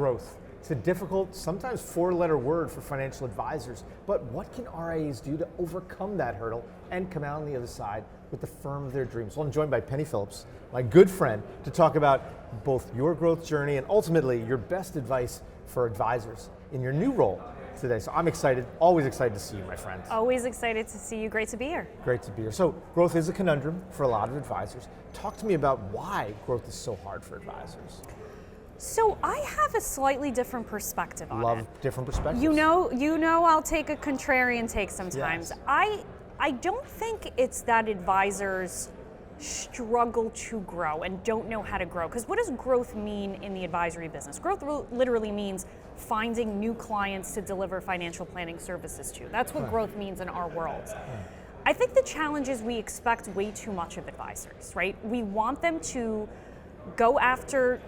growth. It's a difficult, sometimes four-letter word for financial advisors, but what can RIAs do to overcome that hurdle and come out on the other side with the firm of their dreams? Well, I'm joined by Penny Phillips, my good friend, to talk about both your growth journey and ultimately your best advice for advisors in your new role today. So I'm excited, always excited to see you, my friend. Always excited to see you. Great to be here. Great to be here. So growth is a conundrum for a lot of advisors. Talk to me about why growth is so hard for advisors. So I have a slightly different perspective on it. Love different perspectives. You know I'll take a contrarian take sometimes. Yes. I don't think it's that advisors struggle to grow and don't know how to grow. Because what does growth mean in the advisory business? Growth literally means finding new clients to deliver financial planning services to. That's what growth means in our world. I think the challenge is we expect way too much of advisors, right? We want them to go after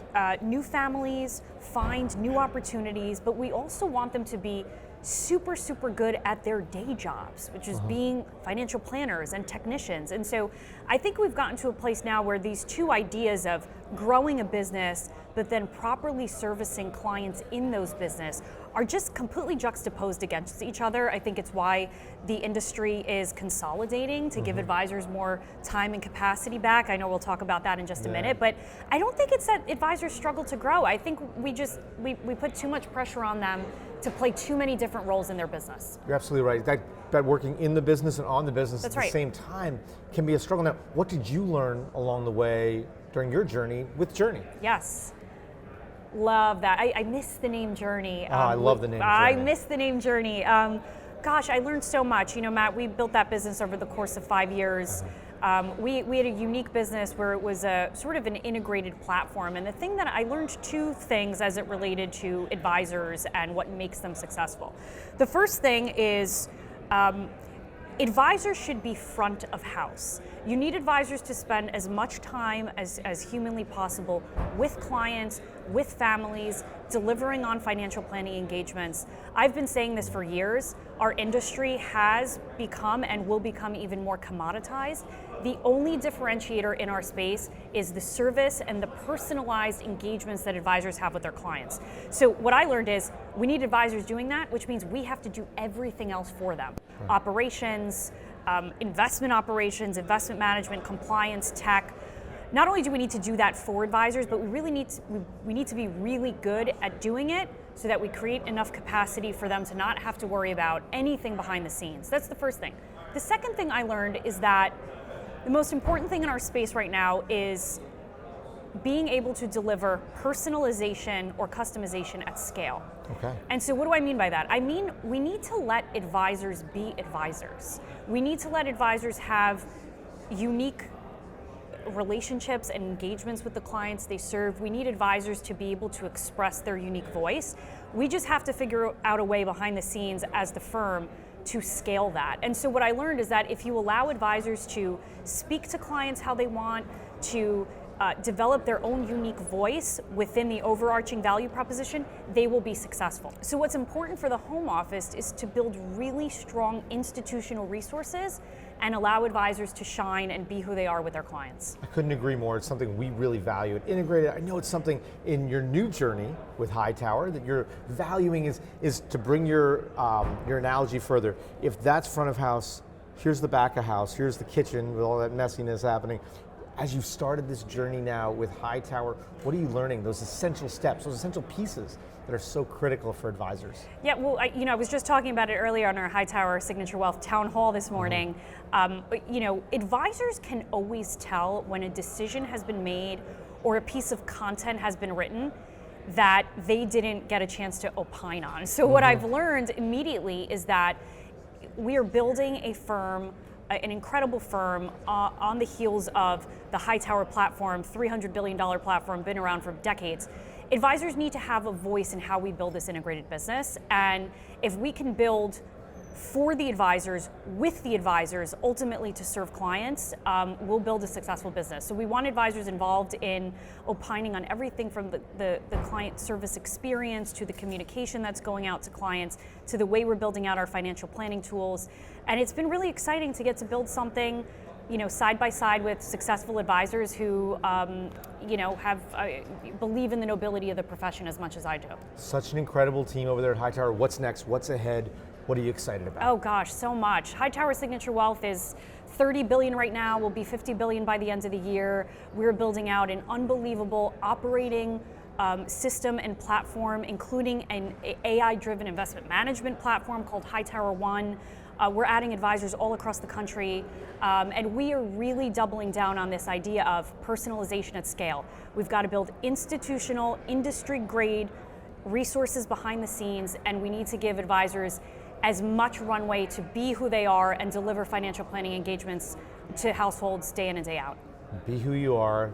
new families, find new opportunities, but we also want them to be super, super good at their day jobs, which is being financial planners and technicians. And so I think we've gotten to a place now where these two ideas of growing a business, but then properly servicing clients in those business are just completely juxtaposed against each other. I think it's why the industry is consolidating to give advisors more time and capacity back. I know we'll talk about that in just a minute, but I don't think it's that advisors struggle to grow. I think we put too much pressure on them to play too many different roles in their business. You're absolutely right. That working in the business and on the business That's at the right. same time can be a struggle. Now, what did you learn along the way during your journey with Journey? Yes. Love that. I miss the name Journey. I love the name Journey. I miss the name Journey. Gosh, I learned so much. You know, Matt, we built that business over the course of 5 years. We had a unique business where it was a sort of an integrated platform. And the thing that I learned two things as it related to advisors and what makes them successful. The first thing is advisors should be front of house. You need advisors to spend as much time as humanly possible with clients, with families, delivering on financial planning engagements. I've been saying this for years. Our industry has become and will become even more commoditized. The only differentiator in our space is the service and the personalized engagements that advisors have with their clients. So what I learned is we need advisors doing that, which means we have to do everything else for them. Operations, investment operations, investment management, compliance, tech. Not only do we need to do that for advisors, but we need to be really good at doing it so that we create enough capacity for them to not have to worry about anything behind the scenes. That's the first thing. The second thing I learned is that the most important thing in our space right now is being able to deliver personalization or customization at scale. Okay. And so what do I mean by that? I mean, we need to let advisors be advisors. We need to let advisors have unique relationships and engagements with the clients they serve. We need advisors to be able to express their unique voice. We just have to figure out a way behind the scenes as the firm to scale that. And so what I learned is that if you allow advisors to speak to clients how they want, to develop their own unique voice within the overarching value proposition, they will be successful. So what's important for the home office is to build really strong institutional resources and allow advisors to shine and be who they are with their clients. I couldn't agree more. It's something we really value. Integrated, I know it's something in your new journey with Hightower that you're valuing is to bring your analogy further. If that's front of house, here's the back of house, here's the kitchen with all that messiness happening. As you've started this journey now with Hightower, what are you learning? Those essential steps, those essential pieces that are so critical for advisors. Yeah, well, I was just talking about it earlier on our Hightower Signature Wealth town hall this morning. Advisors can always tell when a decision has been made or a piece of content has been written that they didn't get a chance to opine on. So what I've learned immediately is that we are building a firm, an incredible firm on the heels of the Hightower platform, $300 billion platform, been around for decades. Advisors need to have a voice in how we build this integrated business. And if we can build for the advisors, with the advisors, ultimately to serve clients, we'll build a successful business. So we want advisors involved in opining on everything from the client service experience to the communication that's going out to clients, to the way we're building out our financial planning tools. And it's been really exciting to get to build something side by side with successful advisors who, have believe in the nobility of the profession as much as I do. Such an incredible team over there at Hightower. What's next? What's ahead? What are you excited about? Oh gosh, so much. Hightower Signature Wealth is $30 billion right now, will be $50 billion by the end of the year. We're building out an unbelievable operating system and platform, including an AI-driven investment management platform called Hightower One. We're adding advisors all across the country, and we are really doubling down on this idea of personalization at scale. We've got to build institutional, industry-grade resources behind the scenes, and we need to give advisors as much runway to be who they are and deliver financial planning engagements to households day in and day out. Be who you are.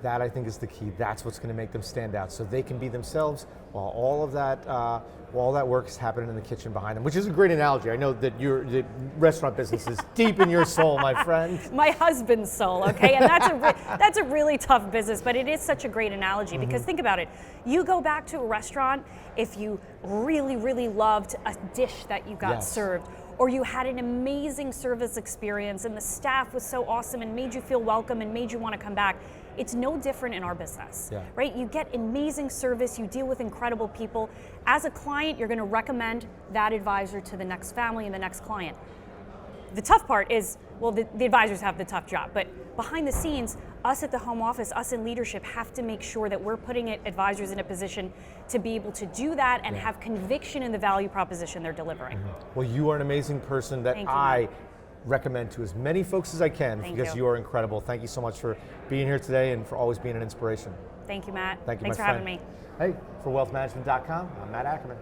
That, I think, is the key. That's what's going to make them stand out, so they can be themselves while all that work is happening in the kitchen behind them, which is a great analogy. I know that the restaurant business is deep in your soul, my friend. My husband's soul, okay? And that's a really tough business, but it is such a great analogy because think about it. You go back to a restaurant if you really, really loved a dish that you got served, or you had an amazing service experience and the staff was so awesome and made you feel welcome and made you want to come back. It's no different in our business, right? You get amazing service, you deal with incredible people. As a client, you're going to recommend that advisor to the next family and the next client. The tough part is, well, the advisors have the tough job, but behind the scenes, us at the home office, us in leadership have to make sure that we're putting advisors in a position to be able to do that and have conviction in the value proposition they're delivering. Well, you are an amazing person that I recommend to as many folks as I can because you are incredible. Thank you so much for being here today and for always being an inspiration. Thank you, Matt. Thank you, Thanks my for friend. having me. Hey, for wealthmanagement.com, I'm Matt Ackerman.